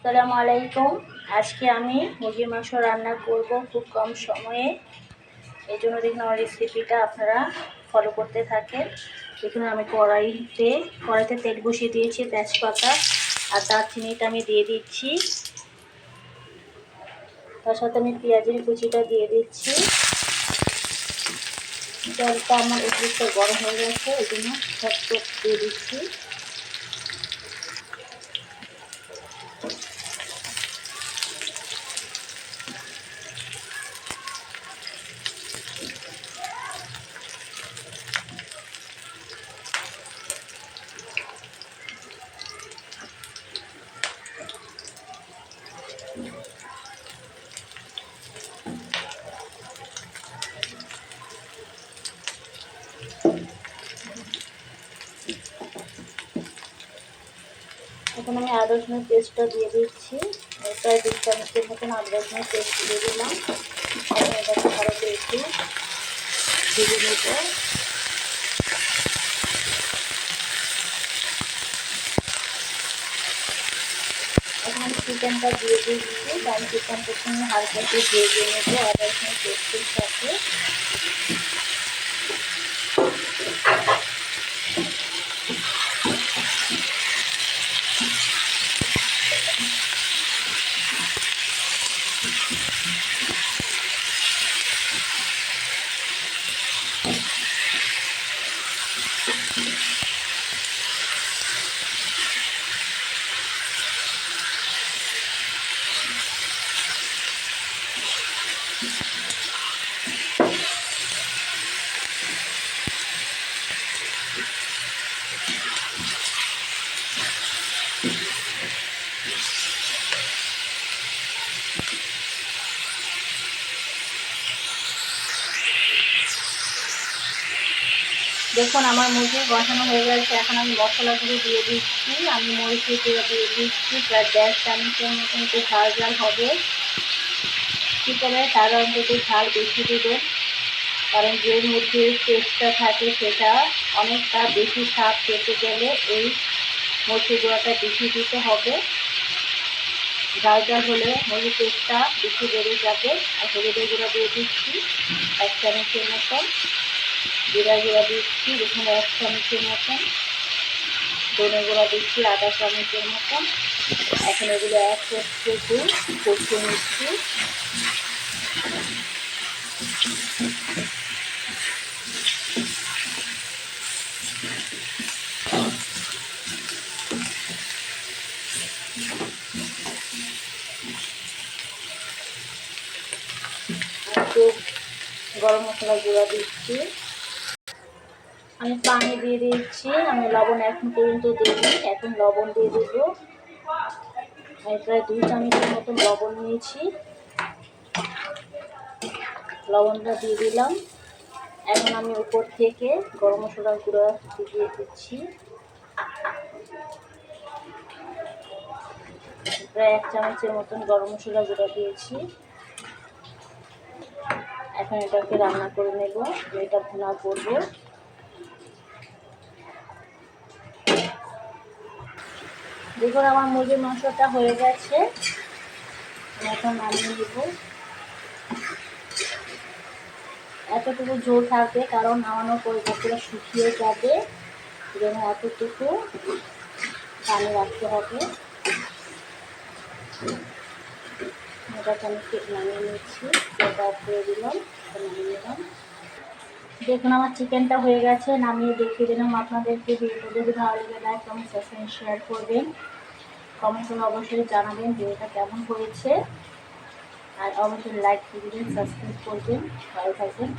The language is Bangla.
আসসালামু আলাইকুম। আজকে আমি মুরগির মাংস রান্না করব খুব কম সময়ে। এই জন্য দেখুন আমার রেসিপিটা আপনারা ফলো করতে থাকেন। দেখুন আমি কড়াইতে তেল বসিয়ে দিয়েছি, তেজপাতা আর দারচিনিটা আমি দিয়ে দিচ্ছি। তার সাথে আমি পেঁয়াজের কুচিটা দিয়ে দিচ্ছি। তেলটা আমার অতিরিক্ত গরম হয়ে গেছে, এই জন্য ঝটপট দিয়ে দিচ্ছি। এখন আমি আদা রসুনের পেস্টটা দিয়ে দিচ্ছি। প্রায় 2 চামচের মতন আদা রসুনের পেস্ট দিয়ে দিলাম। এখন এটাকে ভালো করে একটু ভেজে নেব। এখন আমি চিকেনটা দিয়ে দিচ্ছি। আমি চিকেনটার সঙ্গে হালকা একটু ভেজে নেব আদা রসুনের পেস্টের সাথে। দেখুন আমার মুরগি বসানো হয়ে গেছে। এখন আমি মশলাগুলো দিয়ে দিচ্ছি। আমি মরিচের গুঁড়ো দিয়ে দিচ্ছি প্রায় 1.5 চামচের মতন, একটু ঝাল ঝাল হবে। চিকেনে সাধারণত একটু ঝাল বেশি দেবেন, কারণ যে মুরগির টেস্টটা থাকে সেটা অনেকটা বেশি স্বাদ পেতে গেলে এই মরিচের গুঁড়োটা বেশি দিতে হবে। ঝাল ঝাল হলে মুরগির টেস্টটা বেশি বেড়ে যাবে। আর হলুদের গুঁড়ো দিয়ে দিচ্ছি 1 চামচের মতন, জিরা গুঁড়া দিচ্ছি দেখুন 1 চামচের মতন, ধনে গুঁড়া দিচ্ছি আধা চামচের মতন। এখন এগুলো এক করতে কষিয়ে নিচ্ছি। একটু গরম মশলা গুঁড়া দিচ্ছি। আমি পানি দিয়ে দিচ্ছি। আমি লবণ এখন পর্যন্ত দিইনি, এখন লবণ দিয়ে দেব। আমি প্রায় 2 চামচের মতন লবণ নিয়েছি, লবণটা দিয়ে দিলাম। এখন আমি উপর থেকে গরম মশলা গুঁড়া দিয়ে দিচ্ছি, প্রায় 1 চামচের মতন গরম মশলা গুঁড়া দিয়েছি। এখন এটাকে রান্না করে নেব, এটা ভুনা করব। দেখুন আমার মুরগির মাংসটা হয়ে গেছে, এখন নামিয়ে নেব। এতটুকু ঝোল থাকবে, কারণ নামানোর পরে পুরো শুকিয়ে যাবে, যেন এতটুকু পানি রাখতে হবে। এটাকে আমি নামিয়ে নিচ্ছি, এটা অফ করে দিলাম, নামিয়ে নিলাম। দেখুন আমার চিকেনটা হয়ে গেছে, নামিয়ে দেখিয়ে দিলাম আপনাদেরকে। ভিডিওটা যদি ভালো লাগে লাইক কমেন্ট সাবস্ক্রাইব শেয়ার করবেন, কমেন্ট করে অবশ্যই জানাবেন ভিডিওটা কেমন হয়েছে। আর অবশ্যই লাইক দিবেন, সাবস্ক্রাইব করবেন। ভালো থাকবেন।